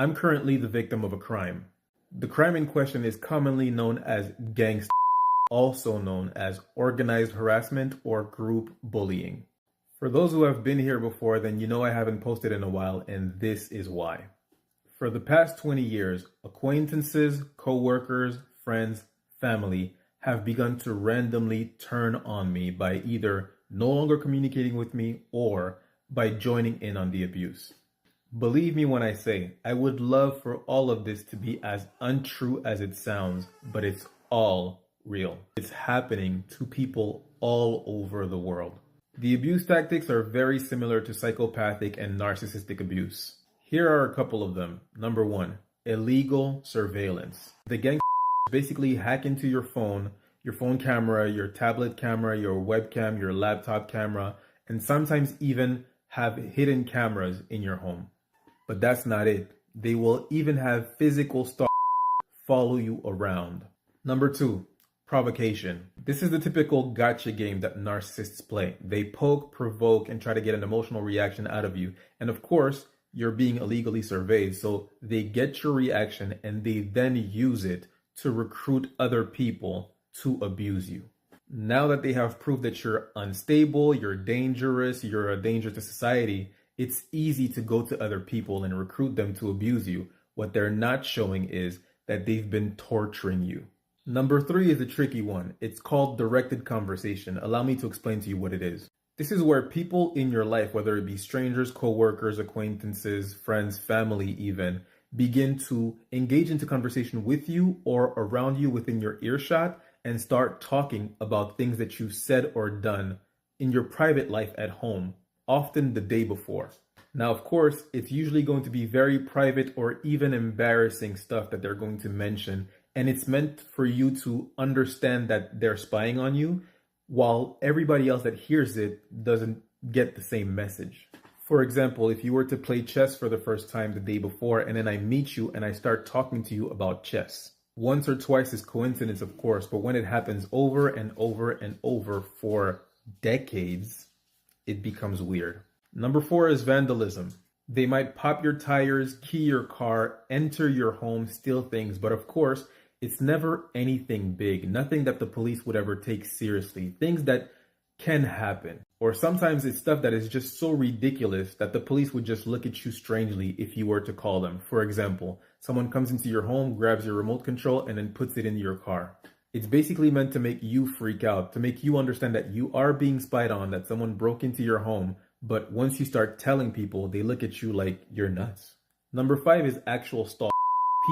I'm currently the victim of a crime. The crime in question is commonly known as gangster, also known as organized harassment or group bullying. For those who have been here before, then you know I haven't posted in a while, and this is why. For the past 20 years, acquaintances, co-workers, friends, family have begun to randomly turn on me by either no longer communicating with me or by joining in on the abuse. Believe me when I say, I would love for all of this to be as untrue as it sounds, but it's all real. It's happening to people all over the world. The abuse tactics are very similar to psychopathic and narcissistic abuse. Here are a couple of them. Number one, illegal surveillance. The gang basically hack into your phone camera, your tablet camera, your webcam, your laptop camera, and sometimes even have hidden cameras in your home. But that's not it. They will even have physical stalkers follow you around. Number two, provocation. This is the typical gotcha game that narcissists play. They poke, provoke, and try to get an emotional reaction out of you. And of course, you're being illegally surveyed, so they get your reaction and they then use it to recruit other people to abuse you. Now that they have proved that you're unstable, you're dangerous, you're a danger to society, it's easy to go to other people and recruit them to abuse you. What they're not showing is that they've been torturing you. Number three is a tricky one. It's called directed conversation. Allow me to explain to you what it is. This is where people in your life, whether it be strangers, co-workers, acquaintances, friends, family even, begin to engage into conversation with you or around you within your earshot and start talking about things that you said or done in your private life at home, often the day before. Now, of course, it's usually going to be very private or even embarrassing stuff that they're going to mention, and it's meant for you to understand that they're spying on you, while everybody else that hears it doesn't get the same message. For example, if you were to play chess for the first time the day before, and then I meet you and I start talking to you about chess. Once or twice is coincidence, of course, but when it happens over and over and over for decades, it becomes weird. Number four is vandalism. They might pop your tires, key your car, enter your home, steal things, but of course, it's never anything big, nothing that the police would ever take seriously, things that can happen. Or sometimes it's stuff that is just so ridiculous that the police would just look at you strangely if you were to call them. For example, someone comes into your home, grabs your remote control, and then puts it in your car. It's basically meant to make you freak out, to make you understand that you are being spied on, that someone broke into your home, but once you start telling people, they look at you like you're nuts. Number five is actual stalking.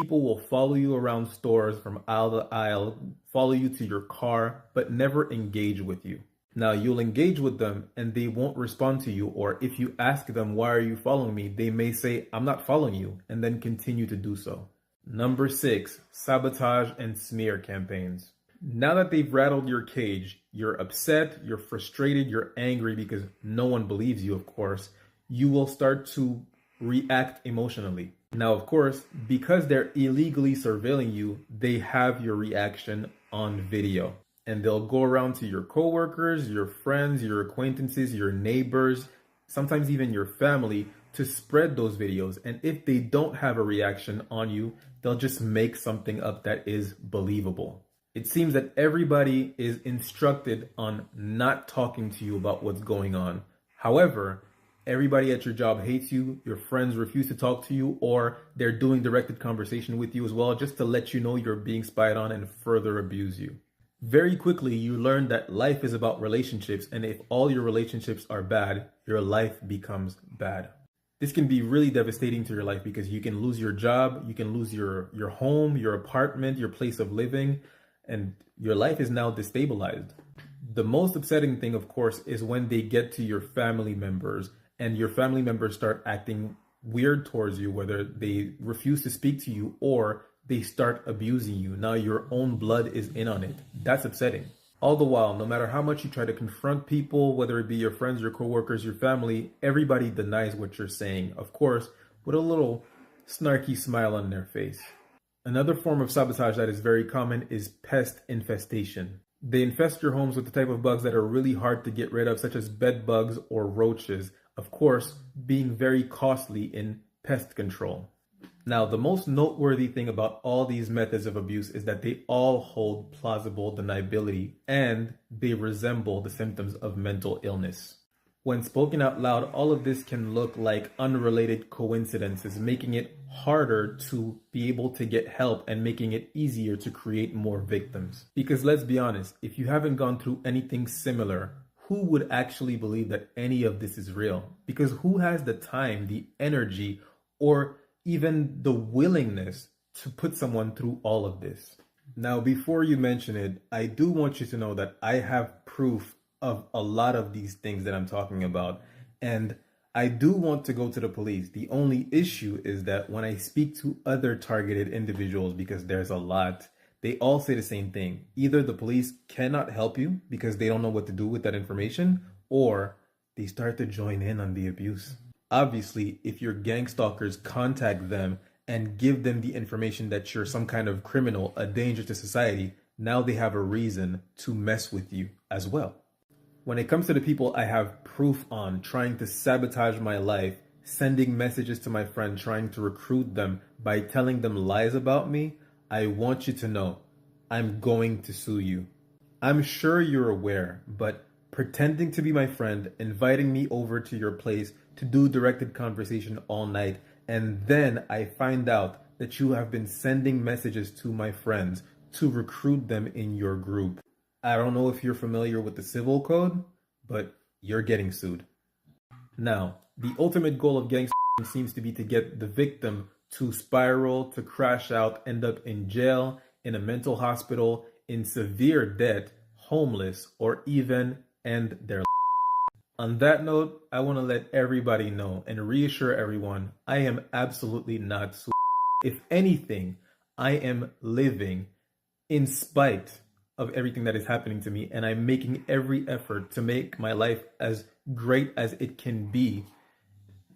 People will follow you around stores from aisle to aisle, follow you to your car, but never engage with you. Now, you'll engage with them and they won't respond to you, or if you ask them, why are you following me? They may say, I'm not following you, and then continue to do so. Number six, sabotage and smear campaigns. Now that they've rattled your cage, you're upset, you're frustrated, you're angry because no one believes you, of course, you will start to react emotionally. Now, of course, because they're illegally surveilling you, they have your reaction on video. And they'll go around to your coworkers, your friends, your acquaintances, your neighbors, sometimes even your family to spread those videos. And if they don't have a reaction on you, they'll just make something up that is believable. It seems that everybody is instructed on not talking to you about what's going on. However, everybody at your job hates you, your friends refuse to talk to you, or they're doing directed conversation with you as well, just to let you know you're being spied on and further abuse you. Very quickly, you learn that life is about relationships, and if all your relationships are bad, your life becomes bad. This can be really devastating to your life because you can lose your job, you can lose your home, your apartment, your place of living, and your life is now destabilized. The most upsetting thing, of course, is when they get to your family members and your family members start acting weird towards you, whether they refuse to speak to you or they start abusing you. Now your own blood is in on it. That's upsetting. All the while, no matter how much you try to confront people, whether it be your friends, your coworkers, your family, everybody denies what you're saying. Of course, with a little snarky smile on their face. Another form of sabotage that is very common is pest infestation. They infest your homes with the type of bugs that are really hard to get rid of, such as bed bugs or roaches, of course, being very costly in pest control. Now, the most noteworthy thing about all these methods of abuse is that they all hold plausible deniability and they resemble the symptoms of mental illness. When spoken out loud, all of this can look like unrelated coincidences, making it harder to be able to get help and making it easier to create more victims. Because let's be honest, if you haven't gone through anything similar, who would actually believe that any of this is real? Because who has the time, the energy, or even the willingness to put someone through all of this? Now, before you mention it, I do want you to know that I have proof of a lot of these things that I'm talking about. And I do want to go to the police. The only issue is that when I speak to other targeted individuals, because there's a lot, they all say the same thing. Either the police cannot help you because they don't know what to do with that information, or they start to join in on the abuse. Obviously, if your gang stalkers contact them and give them the information that you're some kind of criminal, a danger to society, now they have a reason to mess with you as well. When it comes to the people I have proof on trying to sabotage my life, sending messages to my friend, trying to recruit them by telling them lies about me, I want you to know, I'm going to sue you. I'm sure you're aware, but pretending to be my friend, inviting me over to your place to do directed conversation all night, and then I find out that you have been sending messages to my friends to recruit them in your group. I don't know if you're familiar with the civil code, but you're getting sued. Now, the ultimate goal of gang seems to be to get the victim to spiral, to crash out, end up in jail, in a mental hospital, in severe debt, homeless, or even end their life. On that note, I want to let everybody know and reassure everyone, I am absolutely not suicidal. If anything, I am living in spite of everything that is happening to me, and I'm making every effort to make my life as great as it can be,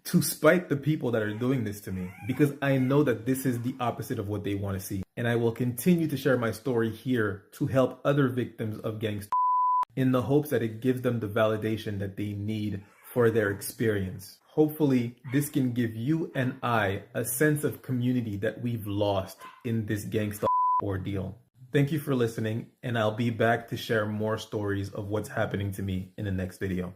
to spite the people that are doing this to me, because I know that this is the opposite of what they want to see. And I will continue to share my story here to help other victims of gangster in the hopes that it gives them the validation that they need for their experience. Hopefully, this can give you and I a sense of community that we've lost in this gangsta ordeal. Thank you for listening, and I'll be back to share more stories of what's happening to me in the next video.